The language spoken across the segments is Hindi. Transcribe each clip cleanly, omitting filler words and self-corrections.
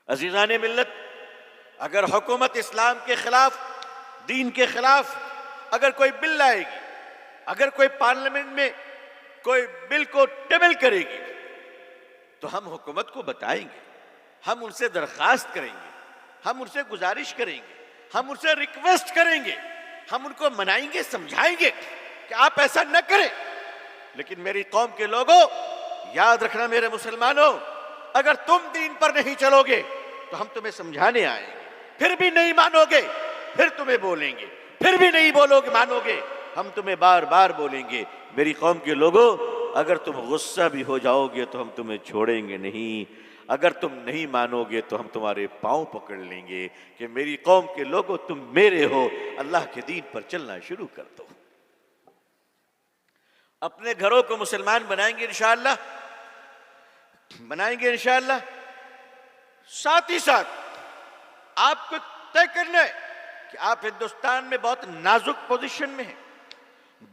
अजीज़ान मिल्लत, अगर हुकूमत इस्लाम के खिलाफ, दीन के खिलाफ अगर कोई बिल लाएगी, अगर कोई पार्लियामेंट में कोई बिल को टेबल करेगी, तो हम हुकूमत को बताएंगे, हम उनसे दरखास्त करेंगे, हम उनसे गुजारिश करेंगे, हम उनसे रिक्वेस्ट करेंगे, हम उनको मनाएंगे, समझाएंगे कि आप ऐसा न करें। लेकिन मेरी कौम के लोगों, याद रखना मेरे मुसलमानों, अगर तुम दीन पर नहीं चलोगे तो हम तुम्हें समझाने आएंगे, फिर भी नहीं मानोगे, फिर तुम्हें बोलेंगे, फिर भी नहीं बोलोगे, मानोगे, हम तुम्हें बार बार बोलेंगे। मेरी कौम के लोगों, अगर तुम गुस्सा भी हो जाओगे तो हम तुम्हें छोड़ेंगे नहीं, अगर तुम नहीं मानोगे तो हम तुम्हारे पांव पकड़ लेंगे कि मेरी कौम के लोगों, तुम मेरे हो, अल्लाह के दीन पर चलना शुरू कर दो। अपने घरों को मुसलमान बनाएंगे इंशाअल्लाह, बनाएंगे इंशाअल्लाह। साथ ही साथ आपको तय करना है कि आप हिंदुस्तान में बहुत नाजुक पोजीशन में हैं,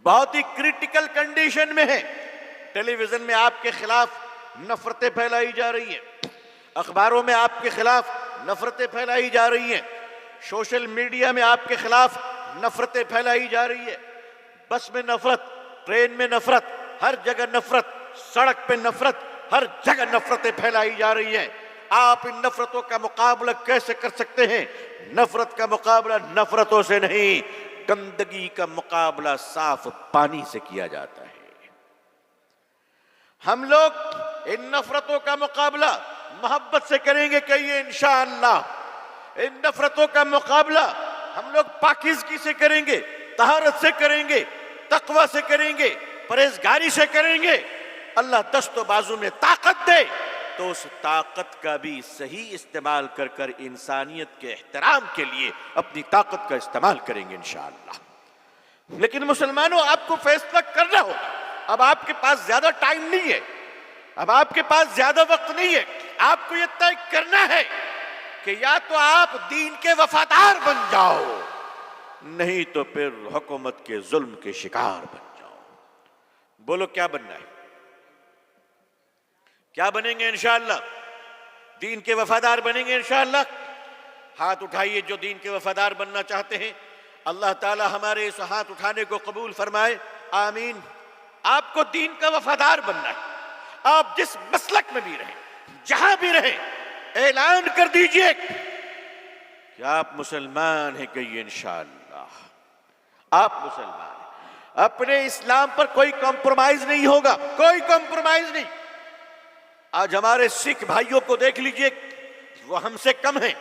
बहुत ही क्रिटिकल कंडीशन में हैं। टेलीविजन में आपके खिलाफ नफरतें फैलाई जा रही हैं, अखबारों में आपके खिलाफ नफरतें फैलाई जा रही हैं, सोशल मीडिया में आपके खिलाफ नफरतें फैलाई जा रही है। बस में नफरत, ट्रेन में नफरत, हर जगह नफरत, सड़क पे नफरत, हर जगह नफरतें फैलाई जा रही हैं। आप इन नफरतों का मुकाबला कैसे कर सकते हैं? नफरत का मुकाबला नफरतों से नहीं, गंदगी का मुकाबला साफ पानी से किया जाता है। हम लोग इन नफरतों का मुकाबला मोहब्बत से करेंगे, कहिए इंशाअल्लाह। इन नफरतों का मुकाबला हम लोग पाकीज़गी से करेंगे, तहारत से करेंगे, तकवा से करेंगे, परहेजगारी से करेंगे। अल्लाह दस्तो बाजू में ताकत दे तो उस ताकत का भी सही इस्तेमाल कर कर इंसानियत के एहतराम के लिए अपनी ताकत का इस्तेमाल करेंगे इंशाअल्लाह। लेकिन मुसलमानों, आपको फैसला करना होगा। अब आपके पास ज्यादा टाइम नहीं है, अब आपके पास ज्यादा वक्त नहीं है। आपको यह तय करना है कि या तो आप दीन के वफादार बन जाओ, नहीं तो फिर हुकूमत के जुल्म के शिकार बन जाओ। बोलो क्या बनना है? क्या बनेंगे इंशाअल्लाह? दीन के वफादार बनेंगे इंशाअल्लाह। हाथ उठाइए जो दीन के वफादार बनना चाहते हैं। अल्लाह ताला हमारे इस हाथ उठाने को कबूल फरमाए, आमीन। आपको दीन का वफादार बनना है। आप जिस मसलक में भी रहें, जहां भी रहें, ऐलान कर दीजिए कि आप मुसलमान हैं, कहिए इंशाअल्लाह आप मुसलमान हैं। अपने इस्लाम पर कोई कॉम्प्रोमाइज नहीं होगा, कोई कॉम्प्रोमाइज नहीं। आज हमारे सिख भाइयों को देख लीजिए, वो हमसे कम हैं,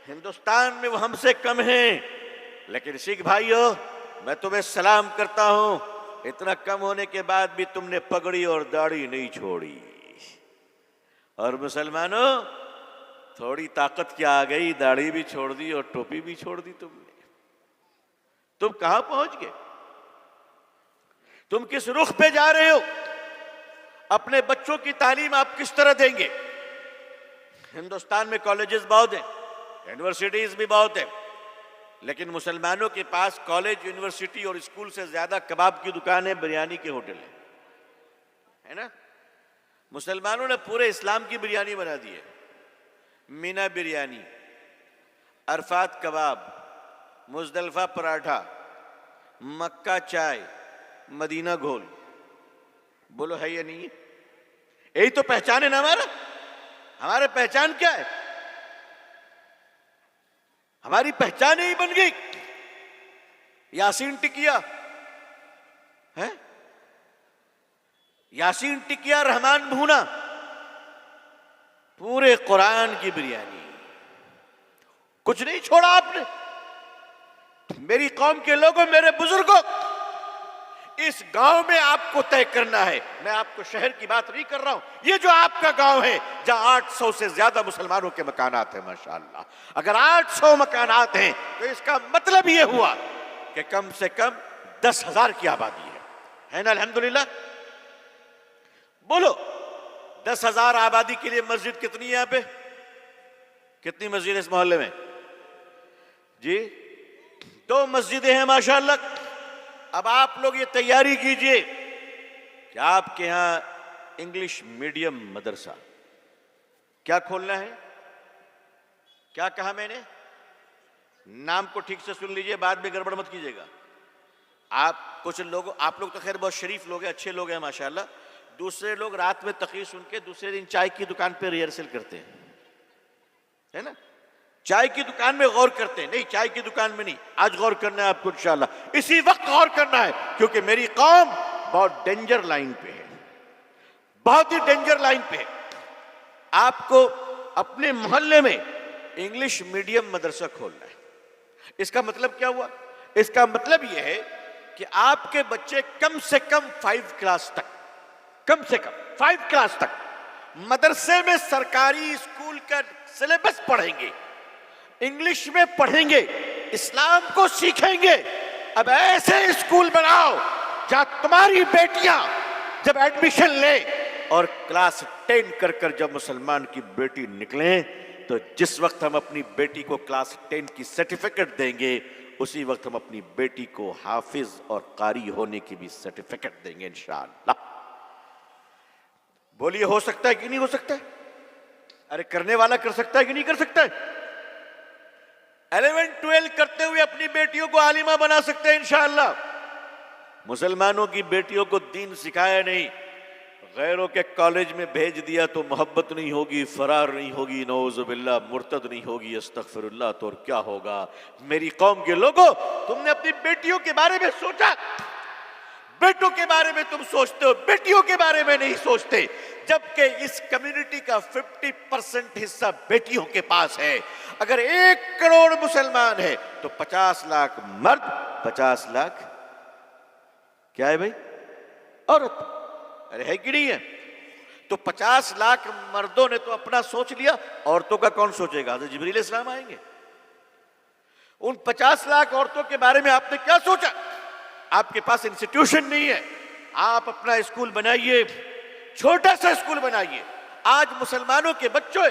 हिंदुस्तान में वो हमसे कम हैं। लेकिन सिख भाइयों, मैं तुम्हें सलाम करता हूं, इतना कम होने के बाद भी तुमने पगड़ी और दाढ़ी नहीं छोड़ी। और मुसलमानों, थोड़ी ताकत क्या आ गई, दाढ़ी भी छोड़ दी और टोपी भी छोड़ दी तुमने। तुम कहां पहुंच गए? तुम किस रुख पे जा रहे हो? अपने बच्चों की तालीम आप किस तरह देंगे? हिंदुस्तान में कॉलेजेस बहुत हैं, यूनिवर्सिटीज भी बहुत हैं, लेकिन मुसलमानों के पास कॉलेज, यूनिवर्सिटी और स्कूल से ज्यादा कबाब की दुकानें, बिरयानी के होटल हैं, है ना? मुसलमानों ने पूरे इस्लाम की बिरयानी बना दी है। मीना बिरयानी, अरफात कबाब, मुजदलफा पराठा, मक्का चाय, मदीना घोल। बोलो है या नहीं है? यही तो पहचान है ना हमारा। हमारी पहचान क्या है? हमारी पहचान यही बन गई। यासीन टिकिया है, यासीन टिकिया, रहमान भूना, पूरे कुरान की बिरयानी, कुछ नहीं छोड़ा आपने। मेरी कौम के लोगों, मेरे बुजुर्गों, इस गांव में आपको तय करना है। मैं आपको शहर की बात नहीं कर रहा हूं, ये जो आपका गांव है जहां 800 से ज्यादा मुसलमानों के मकानात हैं, माशाअल्लाह। अगर 800 मकानात हैं तो इसका मतलब ये हुआ कि कम से कम 10,000 की आबादी है ना? अल्हम्दुलिल्लाह। बोलो 10,000 आबादी के लिए मस्जिद कितनी है? यहां पे कितनी मस्जिद है इस मोहल्ले में? जी 2 मस्जिदें हैं माशाअल्लाह। अब आप लोग ये तैयारी कीजिए कि आपके यहां इंग्लिश मीडियम मदरसा क्या खोलना है? क्या कहा मैंने? नाम को ठीक से सुन लीजिए, बाद में गड़बड़ मत कीजिएगा। आप लोग तो खैर बहुत शरीफ लोग हैं, अच्छे लोग हैं माशाल्लाह। दूसरे लोग रात में तक़ी सुन के दूसरे दिन चाय की दुकान पे रिहर्सल करते हैं, है ना? चाय की दुकान में गौर करते हैं। नहीं, चाय की दुकान में नहीं, आज गौर करना है आपको इंशाल्लाह, इसी वक्त गौर करना है, क्योंकि मेरी कौम बहुत डेंजर लाइन पे है, बहुत ही डेंजर लाइन पे है। आपको अपने मोहल्ले में इंग्लिश मीडियम मदरसा खोलना है। इसका मतलब क्या हुआ? इसका मतलब यह है कि आपके बच्चे कम से कम 5 क्लास तक, कम से कम 5 क्लास तक मदरसे में सरकारी स्कूल का सिलेबस पढ़ेंगे, इंग्लिश में पढ़ेंगे, इस्लाम को सीखेंगे। अब ऐसे स्कूल बनाओ जहां तुम्हारी बेटियां जब एडमिशन ले और क्लास 10 कर जब मुसलमान की बेटी निकले, तो जिस वक्त हम अपनी बेटी को क्लास 10 की सर्टिफिकेट देंगे, उसी वक्त हम अपनी बेटी को हाफिज और कारी होने की भी सर्टिफिकेट देंगे इंशाअल्लाह। बोलिए, हो सकता है कि नहीं हो सकता है? अरे करने वाला कर सकता है कि नहीं कर सकता है? 11-12 करते हुए अपनी बेटियों को आलिमा बना सकते हैं इंशाअल्लाह। मुसलमानों की बेटियों को दीन सिखाया नहीं, गैरों के कॉलेज में भेज दिया तो मोहब्बत नहीं होगी, फरार नहीं होगी, नौजुबिल्लाह, मुर्तद नहीं होगी, अस्तगफिरुल्लाह, तो और क्या होगा? मेरी कौम के लोगों, तुमने अपनी बेटियों के बारे में सोचा? बेटों के बारे में तुम सोचते हो, बेटियों के बारे में नहीं सोचते। जबकि इस कम्युनिटी का 50% हिस्सा बेटियों के पास है। अगर 1 करोड़ मुसलमान है तो 50 लाख मर्द, 50 लाख क्या है भाई? औरत। अरे है कि नहीं है? तो 50 लाख मर्दों ने तो अपना सोच लिया, औरतों का कौन सोचेगा? हज़रत जिब्रील इस्लाम आएंगे। उन 50 लाख औरतों के बारे में आपने क्या सोचा? आपके पास इंस्टीट्यूशन नहीं है, आप अपना स्कूल बनाइए, छोटा सा स्कूल बनाइए। आज मुसलमानों के बच्चों,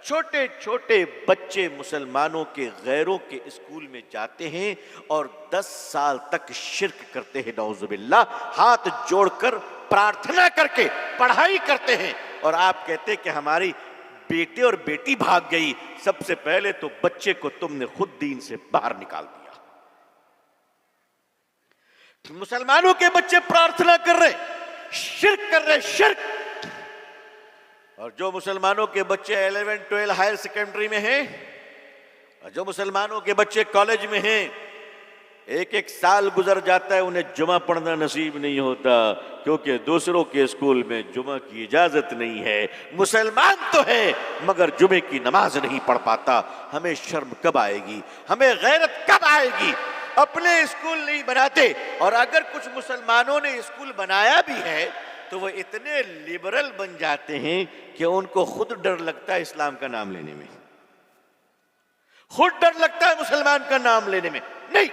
छोटे छोटे बच्चे मुसलमानों के गैरों के स्कूल में जाते हैं और 10 साल तक शिर्क करते हैं, नौजुबिल्लाह, हाथ जोड़कर प्रार्थना करके पढ़ाई करते हैं। और आप कहते हैं कि हमारी बेटे और बेटी भाग गई। सबसे पहले तो बच्चे को तुमने खुद दीन से बाहर निकाल दिया। मुसलमानों के बच्चे प्रार्थना कर रहे, शिर्क कर रहे, शिर्क। और जो मुसलमानों के बच्चे 11-12 हायर सेकेंडरी में हैं, और जो मुसलमानों के बच्चे कॉलेज में हैं, एक साल गुजर जाता है, उन्हें जुमा पढ़ना नसीब नहीं होता, क्योंकि दूसरों के स्कूल में जुमा की इजाजत नहीं है। मुसलमान तो है मगर जुमे की नमाज नहीं पढ़ पाता। हमें शर्म कब आएगी? हमें गैरत कब आएगी? अपने स्कूल नहीं बनाते। और अगर कुछ मुसलमानों ने स्कूल बनाया भी है तो वो इतने लिबरल बन जाते हैं कि उनको खुद डर लगता है इस्लाम का नाम लेने में, खुद डर लगता है मुसलमान का नाम लेने में। नहीं,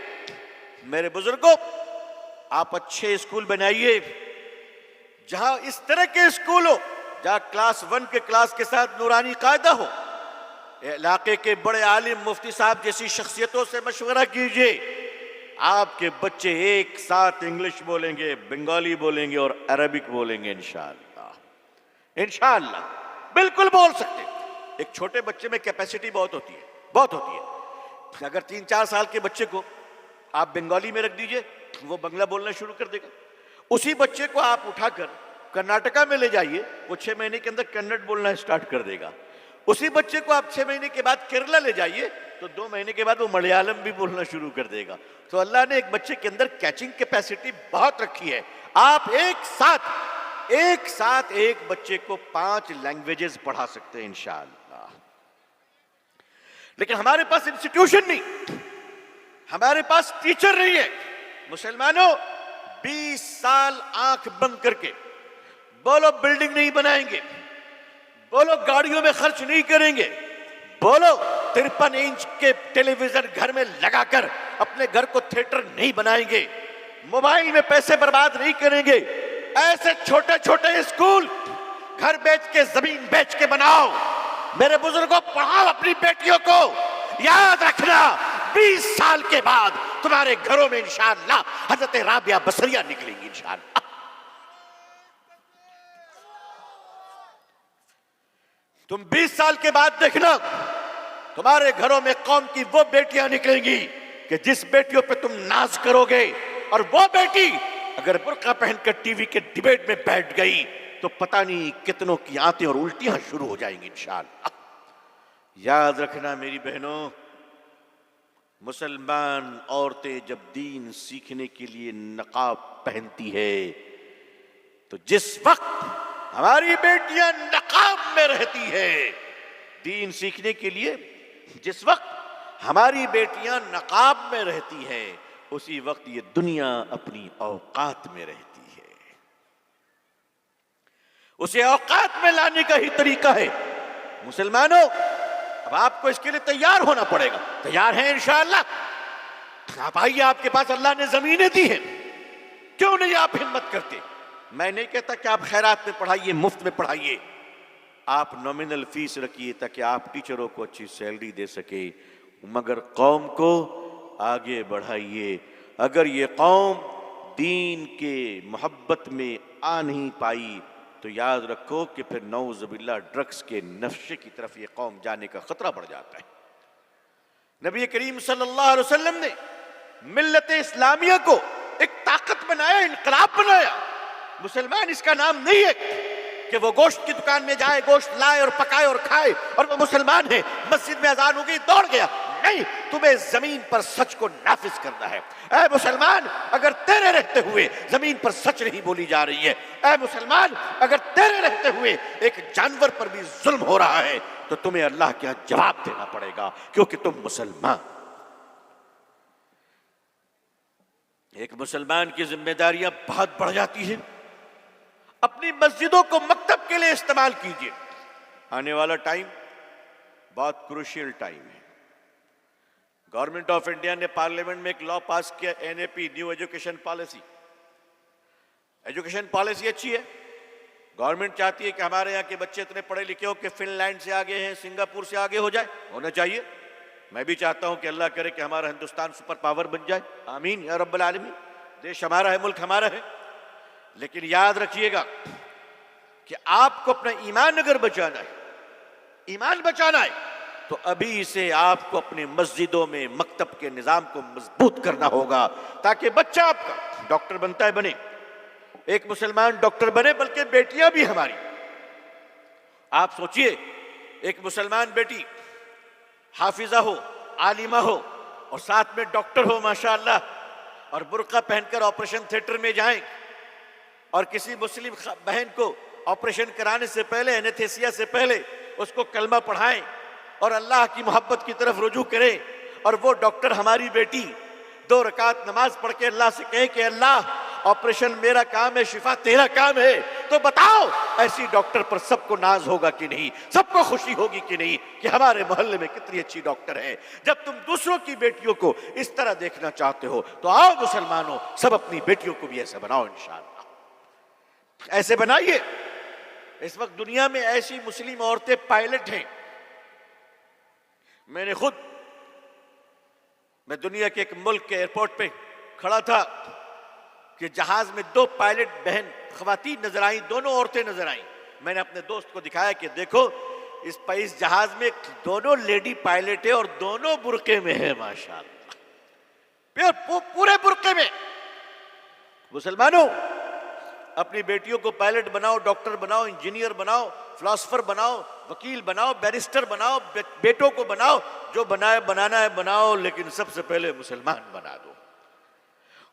मेरे बुजुर्गों, आप अच्छे स्कूल बनाइए, जहां इस तरह के स्कूल हो, जहां क्लास 1 के क्लास के साथ नूरानी कायदा हो। इलाके के बड़े आलिम, मुफ्ती साहब जैसी शख्सियतों से मशवरा कीजिए। आपके बच्चे एक साथ इंग्लिश बोलेंगे, बंगाली बोलेंगे और अरबिक बोलेंगे इंशाअल्लाह। इंशाअल्लाह बिल्कुल बोल सकते। एक छोटे बच्चे में कैपेसिटी बहुत होती है, बहुत होती है। अगर 3-4 साल के बच्चे को आप बंगाली में रख दीजिए, वो बंगला बोलना शुरू कर देगा। उसी बच्चे को आप उठाकर कर्नाटका में ले जाइए, वो 6 महीने के अंदर कन्नड़ बोलना स्टार्ट कर देगा। उसी बच्चे को आप 6 महीने के बाद केरला ले जाइए, तो 2 महीने के बाद वो मलयालम भी बोलना शुरू कर देगा। तो अल्लाह ने एक बच्चे के अंदर कैचिंग कैपेसिटी बहुत रखी है। आप एक साथ एक बच्चे को 5 लैंग्वेजेस पढ़ा सकते हैं इंशाअल्लाह। लेकिन हमारे पास इंस्टीट्यूशन नहीं, हमारे पास टीचर नहीं है। मुसलमानों, 20 साल आंख बंद करके बोलो बिल्डिंग नहीं बनाएंगे, बोलो गाड़ियों में खर्च नहीं करेंगे, बोलो 53 इंच के टेलीविजन घर में लगाकर अपने घर को थिएटर नहीं बनाएंगे, मोबाइल में पैसे बर्बाद नहीं करेंगे। ऐसे छोटे छोटे स्कूल घर बेच के, जमीन बेच के बनाओ। मेरे बुजुर्गों, पढ़ाओ अपनी बेटियों को। याद रखना, 20 साल के बाद तुम्हारे घरों में इंशाअल्लाह हजरत राबिया बसरिया निकलेंगी इंशाअल्लाह। तुम 20 साल के बाद देखना, तुम्हारे घरों में कौम की वो बेटियां निकलेंगी कि जिस बेटियों पे तुम नाज करोगे, और वो बेटी अगर बुर्का पहनकर टीवी के डिबेट में बैठ गई तो पता नहीं कितनों की आंतें और उल्टियां शुरू हो जाएंगी इंशाअल्लाह। याद रखना मेरी बहनों, मुसलमान औरतें जब दीन सीखने के लिए नकाब पहनती है तो जिस वक्त हमारी बेटियां नकाब में रहती है दीन सीखने के लिए, जिस वक्त हमारी बेटियां नकाब में रहती है उसी वक्त ये दुनिया अपनी औकात में रहती है। उसे औकात में लाने का ही तरीका है। मुसलमानों, अब आपको इसके लिए तैयार होना पड़ेगा। तैयार हैं इंशाअल्लाह? आप आइए, आपके पास अल्लाह ने जमीनें दी हैं, क्यों नहीं आप हिम्मत करते? मैं नहीं कहता कि आप खैरात में पढ़ाइए, मुफ्त में पढ़ाइए, आप नॉमिनल फीस रखिए ताकि आप टीचरों को अच्छी सैलरी दे सके, मगर कौम को आगे बढ़ाइए। अगर ये कौम दीन के मोहब्बत में आ नहीं पाई तो याद रखो कि फिर नौज़ुबिल्लाह ड्रग्स के नशे की तरफ ये कौम जाने का खतरा बढ़ जाता है। नबी करीम सल्लल्लाहु अलैहि वसल्लम ने मिल्लत इस्लामिया को एक ताकत बनाया, इनकलाब बनाया। मुसलमान इसका नाम नहीं है कि वो गोश्त की दुकान में जाए, गोश्त लाए और पकाए और खाए और वो मुसलमान है। मस्जिद में अजान हो गई दौड़ गया, नहीं, तुम्हें जमीन पर सच को नाफिज करना है। ऐ मुसलमान, अगर तेरे रहते हुए जमीन पर सच नहीं बोली जा रही है, ऐ मुसलमान, अगर तेरे रहते हुए एक जानवर पर भी जुल्म हो रहा है तो तुम्हें अल्लाह के यहाँ जवाब देना पड़ेगा, क्योंकि तुम मुसलमान। एक मुसलमान की जिम्मेदारियां बहुत बढ़ जाती है। अपनी मस्जिदों को मकतब के लिए इस्तेमाल कीजिए। आने वाला टाइम बहुत क्रूशियल टाइम है। गवर्नमेंट ऑफ इंडिया ने पार्लियामेंट में एक लॉ पास किया, NAP, new education policy. Education policy अच्छी है। गवर्नमेंट चाहती है कि हमारे यहाँ के बच्चे इतने पढ़े लिखे हो कि फिनलैंड से आगे हैं, सिंगापुर से आगे हो जाए, होना चाहिए। मैं भी चाहता हूं कि अल्लाह करे कि हमारा हिंदुस्तान सुपर पावर बन जाए, आमीन या रब्बल आलमीन। देश हमारा है, मुल्क हमारा है, लेकिन याद रखिएगा कि आपको अपना ईमान अगर बचाना है, ईमान बचाना है, तो अभी से आपको अपनी मस्जिदों में मकतब के निजाम को मजबूत करना होगा, ताकि बच्चा आपका डॉक्टर बनता है बने, एक मुसलमान डॉक्टर बने, बल्कि बेटियां भी हमारी। आप सोचिए, एक मुसलमान बेटी हाफिजा हो, आलिमा हो और साथ में डॉक्टर हो माशाअल्लाह, और बुर्का पहनकर ऑपरेशन थिएटर में जाएं और किसी मुस्लिम बहन को ऑपरेशन कराने से पहले, एनेस्थेसिया से पहले उसको कलमा पढ़ाएं और अल्लाह की मोहब्बत की तरफ रुजू करें, और वो डॉक्टर हमारी बेटी 2 रकात नमाज पढ़ के अल्लाह से कहे कि अल्लाह ऑपरेशन मेरा काम है, शिफा तेरा काम है। तो बताओ, ऐसी डॉक्टर पर सबको नाज होगा कि नहीं, सबको खुशी होगी कि नहीं कि हमारे मोहल्ले में कितनी अच्छी डॉक्टर है। जब तुम दूसरों की बेटियों को इस तरह देखना चाहते हो तो आओ मुसलमानों, सब अपनी बेटियों को भी ऐसा बनाओ, इंशाअल्लाह ऐसे बनाइए। इस वक्त दुनिया में ऐसी मुस्लिम औरतें पायलट हैं। मैं दुनिया के एक मुल्क के एयरपोर्ट पे खड़ा था कि जहाज में 2 पायलट बहन खवातीन नजर आई, दोनों औरतें नजर आई। मैंने अपने दोस्त को दिखाया कि देखो, इस जहाज में दोनों लेडी पायलट है और दोनों बुर्के में है माशाअल्लाह, पूरे बुर्के में। मुसलमानों, अपनी बेटियों को पायलट बनाओ, डॉक्टर बनाओ, इंजीनियर बनाओ, फिलोसोफर बनाओ, वकील बनाओ, बैरिस्टर बनाओ, बेटों को बनाओ, जो बनाना है बनाओ, लेकिन सबसे पहले मुसलमान बना दो।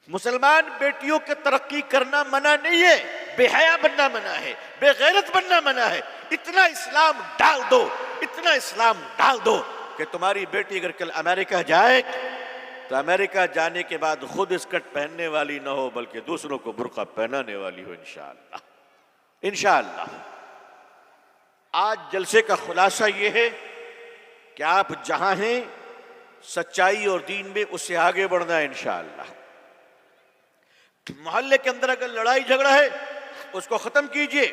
मुसलमान बेटियों के तरक्की करना मना नहीं है, बेहया बनना मना है, बेगैरत बनना मना है। इतना इस्लाम डाल दो, इतना इस्लाम डाल दो कि तुम्हारी बेटी अगर कल अमेरिका जाए तो अमेरिका जाने के बाद खुद स्कर्ट पहनने वाली ना हो, बल्कि दूसरों को बुर्का पहनाने वाली हो, इंशाअल्लाह। इंशाअल्लाह आज जलसे का खुलासा यह है कि आप जहां हैं सच्चाई और दीन में, उससे आगे बढ़ना है इंशाअल्लाह। मोहल्ले के अंदर अगर लड़ाई झगड़ा है उसको खत्म कीजिए।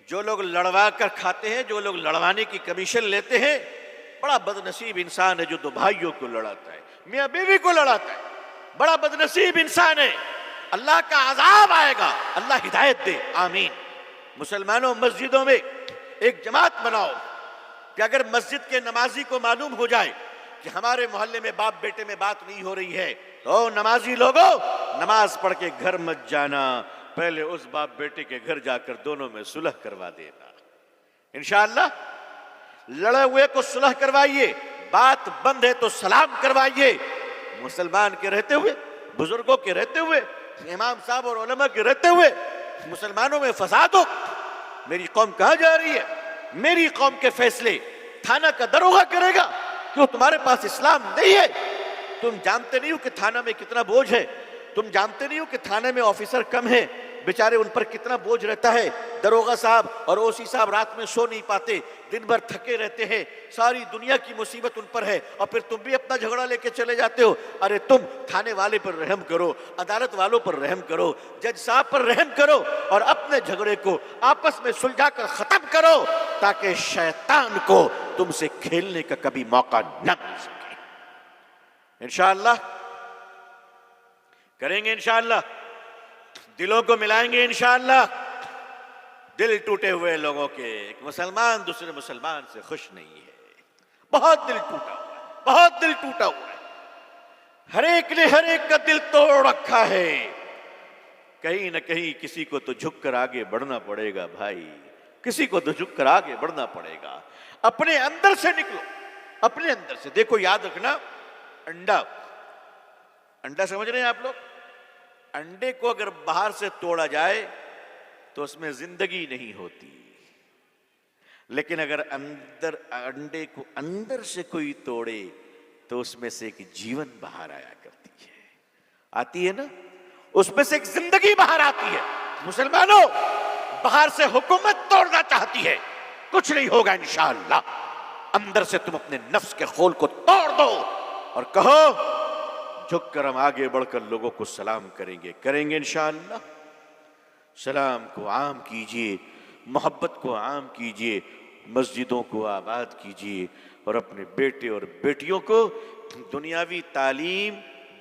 जो लोग लड़वा कर खाते हैं, जो लोग लड़वाने की कमीशन लेते हैं, बड़ा बदनसीब इंसान है जो 2 भाइयों को लड़ाता है, मियां बीवी को लड़ाता है, बड़ा बदनसीब इंसान है। अल्लाह का अजाब आएगा, अल्लाह हिदायत दे, आमीन। मुसलमानों, मस्जिदों में एक जमात बनाओ, कि अगर मस्जिद के नमाजी को मालूम हो जाए कि हमारे मोहल्ले में बाप बेटे में बात नहीं हो रही है, तो नमाजी लोगों, नमाज पढ़ के घर मत जाना, पहले उस बाप बेटे के घर जाकर दोनों में सुलह करवा देना। इंशाअल्लाह लड़े हुए को सुलह करवाइए, बात बंद है तो सलाम करवाइए। मुसलमान के रहते हुए, बुजुर्गों के रहते हुए, इमाम साहब और उलमा के रहते हुए मुसलमानों में फसाद हो। मेरी कौम कहां जा रही है? मेरी कौम के फैसले थाना का दरोगा करेगा? क्यों तुम्हारे पास इस्लाम नहीं है? तुम जानते नहीं हो कि थाना में कितना बोझ है? तुम जानते नहीं हो कि थाने में ऑफिसर कम है, बेचारे उन पर कितना बोझ रहता है। दरोगा साहब और ओसी साहब रात में सो नहीं पाते, दिन भर थके रहते हैं, सारी दुनिया की मुसीबत उन पर है, और फिर तुम भी अपना झगड़ा लेके चले जाते हो। अरे तुम थाने वाले पर रहम करो, अदालत वालों पर रहम करो, जज साहब पर रहम करो, और अपने झगड़े को आपस में सुलझा कर खत्म करो, ताकि शैतान को तुमसे खेलने का कभी मौका न मिल सके। इंशाअल्लाह करेंगे, इंशाअल्लाह दिलों को मिलाएंगे इंशाअल्लाह। दिल टूटे हुए लोगों के, एक मुसलमान दूसरे मुसलमान से खुश नहीं है, बहुत दिल टूटा हुआ है, बहुत दिल टूटा हुआ है। हर एक ने हर एक का दिल तोड़ रखा है। कहीं ना कहीं किसी को तो झुककर आगे बढ़ना पड़ेगा भाई, किसी को तो झुककर आगे बढ़ना पड़ेगा। अपने अंदर से निकलो, अपने अंदर से देखो। याद रखना, अंडा, अंडा समझ रहे हैं आप लोग? अंडे को अगर बाहर से तोड़ा जाए तो उसमें जिंदगी नहीं होती, लेकिन अगर अंदर अंडे को अंदर से कोई तोड़े तो उसमें से एक जीवन बाहर आया करती है, आती है ना, उसमें से एक जिंदगी बाहर आती है। मुसलमानों, बाहर से हुकूमत तोड़ना चाहती है, कुछ नहीं होगा इंशाअल्लाह। अंदर से तुम अपने नफ्स के खोल को तोड़ दो और कहो झुक कर हम आगे बढ़कर लोगों को सलाम करेंगे, करेंगे इंशाअल्लाह। सलाम को आम कीजिए, मोहब्बत को आम कीजिए, मस्जिदों को आबाद कीजिए, और अपने बेटे और बेटियों को दुनियावी तालीम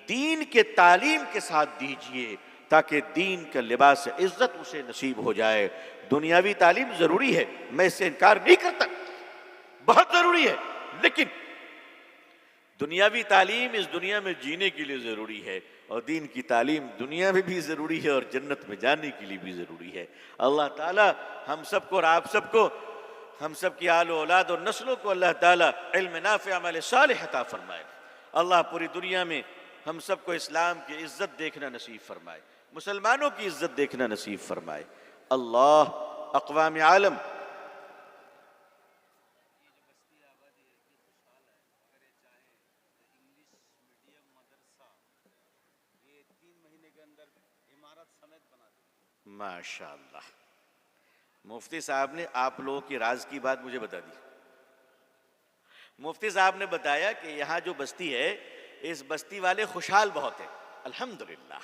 दीन के तालीम के साथ दीजिए, ताकि दीन का लिबास इज्जत उसे नसीब हो जाए। दुनियावी तालीम जरूरी है, मैं इससे इनकार नहीं करता, बहुत जरूरी है, लेकिन दुनियावी तालीम इस दुनिया में जीने के लिए जरूरी है, और दीन की तालीम दुनिया में भी जरूरी है और जन्नत में जाने के लिए भी जरूरी है। अल्लाह ताला हम सबको और आप सबको, हम सब की आल औलाद और नस्लों को अल्लाह ताला इल्म नाफ़े अमल सालिह अता फरमाए। अल्लाह पूरी दुनिया में हम सबको इस्लाम की इज्जत देखना नसीब फरमाए, मुसलमानों की इज्जत देखना नसीब फरमाए। अल्लाह अक़वाम आलम माशाअल्लाह। मुफ्ती साहब ने आप लोगों की राज की बात मुझे बता दी। मुफ्ती साहब ने बताया कि यहाँ जो बस्ती है, इस बस्ती वाले खुशहाल बहुत है, अल्हम्दुलिल्लाह।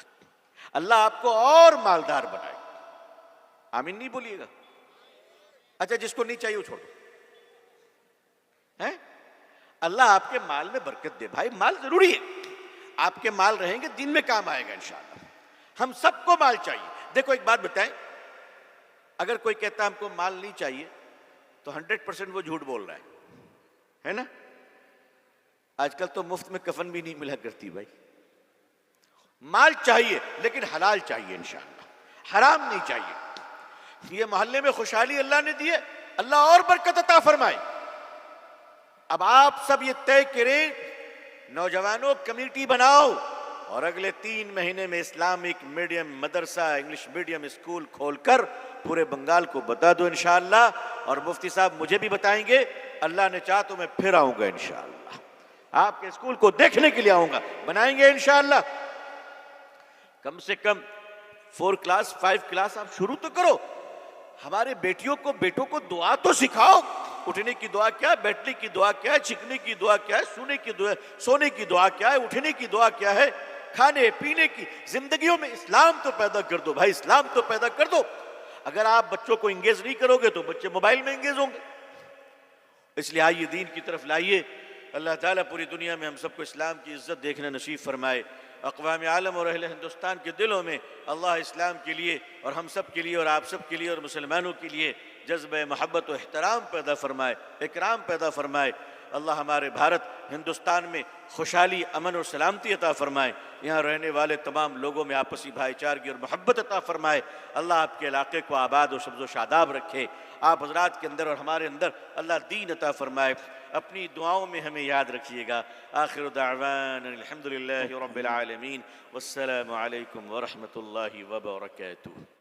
अल्लाह आपको और मालदार बनाए, आमीन नहीं बोलिएगा? अच्छा, जिसको नहीं चाहिए वो छोड़ दो, हैं? अल्लाह आपके माल में बरकत दे भाई, माल जरूरी है, आपके माल रहेंगे दिन में काम आएगा इंशाअल्लाह। हम सबको माल चाहिए। देखो एक बात बताएं, अगर कोई कहता है हमको माल नहीं चाहिए तो 100% वो झूठ बोल रहा है ना? आजकल तो मुफ्त में कफन भी नहीं मिला करती भाई। माल चाहिए लेकिन हलाल चाहिए इंशाअल्लाह, हराम नहीं चाहिए। ये मोहल्ले में खुशहाली अल्लाह ने दी है, अल्लाह और बरकत अता फरमाए। अब आप सब ये तय करें, नौजवानों कमेटी बनाओ और अगले 3 महीने में इस्लामिक मीडियम मदरसा, इंग्लिश मीडियम स्कूल खोलकर पूरे बंगाल को बता दो इंशाअल्लाह। और मुफ्ती साहब मुझे भी बताएंगे, अल्लाह ने चाहा तो मैं फिर आऊंगा इंशाअल्लाह, आपके स्कूल को देखने के लिए आऊंगा, बनाएंगे इंशाअल्लाह। कम से कम 4 क्लास 5 क्लास आप शुरू तो करो। हमारे बेटियों को बेटों को दुआ तो सिखाओ। उठने की दुआ क्या है, बैठने की दुआ क्या है, छिकने की दुआ क्या है, सोने की दुआ क्या है, उठने की दुआ क्या है, खाने पीने की, जिंदगियों में इस्लाम तो पैदा कर दो भाई, इस्लाम तो पैदा कर दो। अगर आप बच्चों को इंगेज नहीं करोगे तो बच्चे मोबाइल में इंगेज होंगे। इसलिए आइए दीन की तरफ लाइए। अल्लाह ताला पूरी दुनिया में हम सबको इस्लाम की इज्जत देखना नसीब फरमाए। अक़वाम आलम और अहले हिंदुस्तान के दिलों में अल्लाह इस्लाम के लिए और हम सब के लिए और आप सब के लिए और मुसलमानों के लिए जज्बे मोहब्बत व एहतराम पैदा फरमाए, इकराम पैदा फरमाए। अल्लाह हमारे भारत हिंदुस्तान में खुशहाली, अमन और सलामती अता फरमाए। यहाँ रहने वाले तमाम लोगों में आपसी भाईचारगी और मोहब्बत अता फरमाए। अल्लाह आपके इलाके को आबाद और सब्ज़ शादाब रखे। आप हजरात के अंदर और हमारे अंदर अल्लाह दीन अता फरमाए। अपनी दुआओं में हमें याद रखिएगा। आखिर दावाना अल्हम्दुलिल्लाहि रब्बिल आलमीन, वस्सलामु अलैकुम व रहमतुल्लाहि व बरकातुहू।